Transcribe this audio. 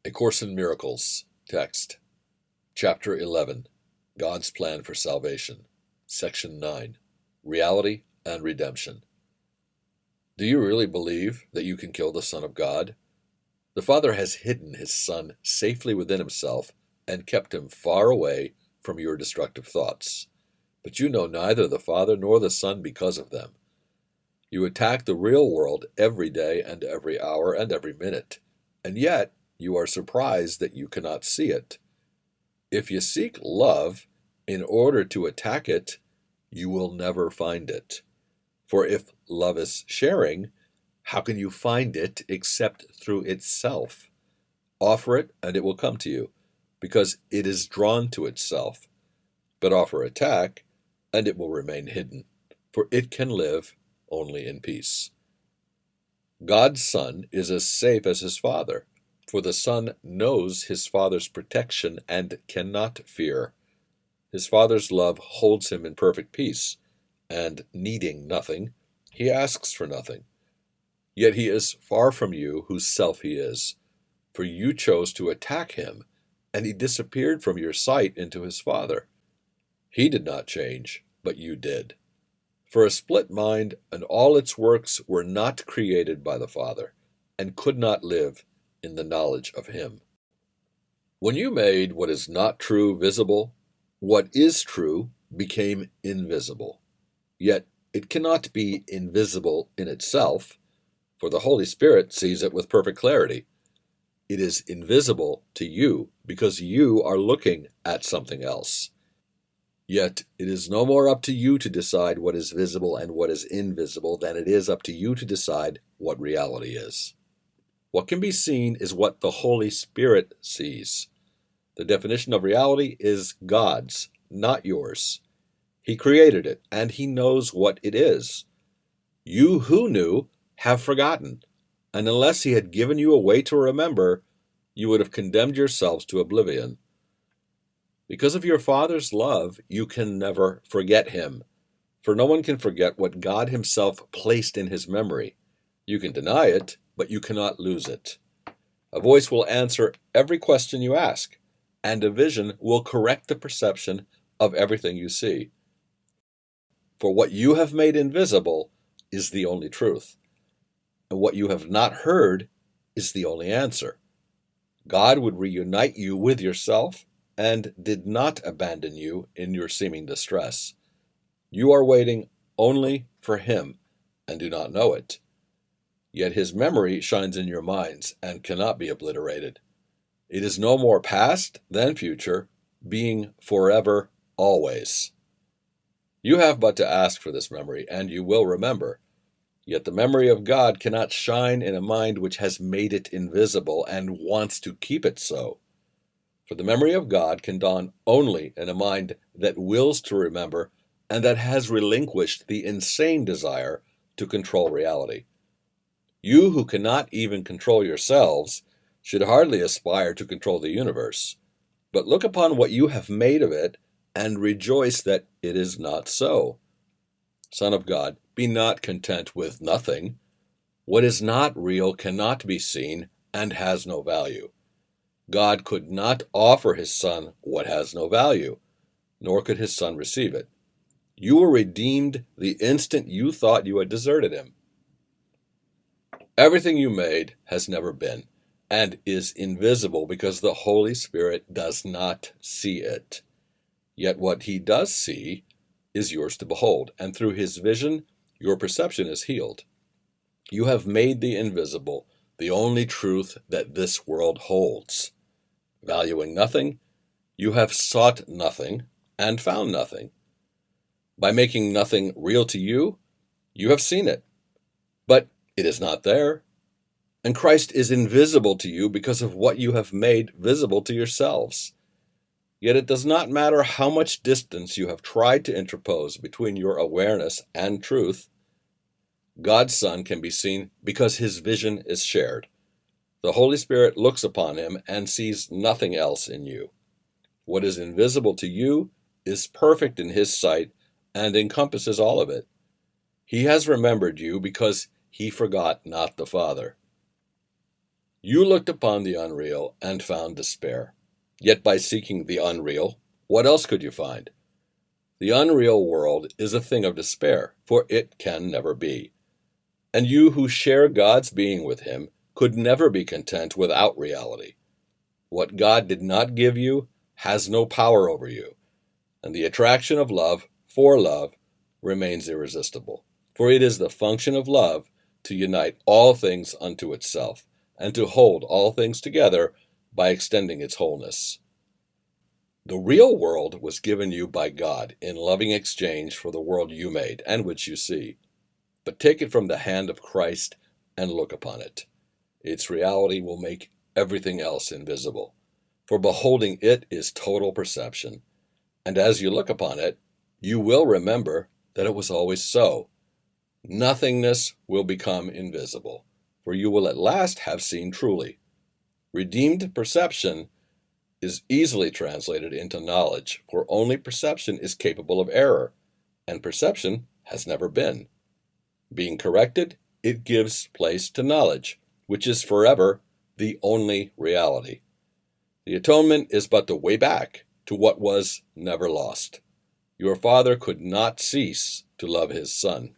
A Course in Miracles, text, Chapter 11, God's Plan for Salvation, Section 9, Reality and Redemption. Do you really believe that you can kill the Son of God? The Father has hidden his Son safely within himself and kept him far away from your destructive thoughts. But you know neither the Father nor the Son because of them. You attack the real world every day and every hour and every minute, and yet you are surprised that you cannot see it. If you seek love in order to attack it, you will never find it. For if love is sharing, how can you find it except through itself? Offer it, and it will come to you, because it is drawn to itself. But offer attack, and it will remain hidden, for it can live only in peace. God's Son is as safe as his Father, for the Son knows his Father's protection and cannot fear. His Father's love holds him in perfect peace, and needing nothing, he asks for nothing. Yet he is far from you whose self he is, for you chose to attack him, and he disappeared from your sight into his Father. He did not change, but you did. For a split mind and all its works were not created by the Father, and could not live in the knowledge of him. When you made what is not true visible, what is true became invisible. Yet it cannot be invisible in itself, for the Holy Spirit sees it with perfect clarity. It is invisible to you because you are looking at something else. Yet it is no more up to you to decide what is visible and what is invisible than it is up to you to decide what reality is. What can be seen is what the Holy Spirit sees. The definition of reality is God's, not yours. He created it, and he knows what it is. You who knew have forgotten, and unless he had given you a way to remember, you would have condemned yourselves to oblivion. Because of your Father's love, you can never forget him, for no one can forget what God himself placed in his memory. You can deny it, but you cannot lose it. A voice will answer every question you ask, and a vision will correct the perception of everything you see. For what you have made invisible is the only truth, and what you have not heard is the only answer. God would reunite you with yourself and did not abandon you in your seeming distress. You are waiting only for him and do not know it. Yet his memory shines in your minds and cannot be obliterated. It is no more past than future, being forever, always. You have but to ask for this memory, and you will remember. Yet the memory of God cannot shine in a mind which has made it invisible and wants to keep it so. For the memory of God can dawn only in a mind that wills to remember and that has relinquished the insane desire to control reality. You who cannot even control yourselves should hardly aspire to control the universe, but look upon what you have made of it and rejoice that it is not so. Son of God, be not content with nothing. What is not real cannot be seen and has no value. God could not offer his Son what has no value, nor could his Son receive it. You were redeemed the instant you thought you had deserted him. Everything you made has never been, and is invisible because the Holy Spirit does not see it. Yet what he does see is yours to behold, and through his vision, your perception is healed. You have made the invisible the only truth that this world holds. Valuing nothing, you have sought nothing and found nothing. By making nothing real to you, you have seen it, but it is not there. And Christ is invisible to you because of what you have made visible to yourselves. Yet it does not matter how much distance you have tried to interpose between your awareness and truth. God's Son can be seen because his vision is shared. The Holy Spirit looks upon him and sees nothing else in you. What is invisible to you is perfect in his sight and encompasses all of it. He has remembered you because he forgot not the Father. You looked upon the unreal and found despair. Yet by seeking the unreal, what else could you find? The unreal world is a thing of despair, for it can never be. And you who share God's being with Him could never be content without reality. What God did not give you has no power over you, and the attraction of love for love remains irresistible. For it is the function of love to unite all things unto itself, and to hold all things together by extending its wholeness. The real world was given you by God in loving exchange for the world you made and which you see. But take it from the hand of Christ and look upon it. Its reality will make everything else invisible, for beholding it is total perception. And as you look upon it, you will remember that it was always so. Nothingness will become invisible, for you will at last have seen truly. Redeemed perception is easily translated into knowledge, for only perception is capable of error, and perception has never been. Being corrected, it gives place to knowledge, which is forever the only reality. The atonement is but the way back to what was never lost. Your Father could not cease to love His Son.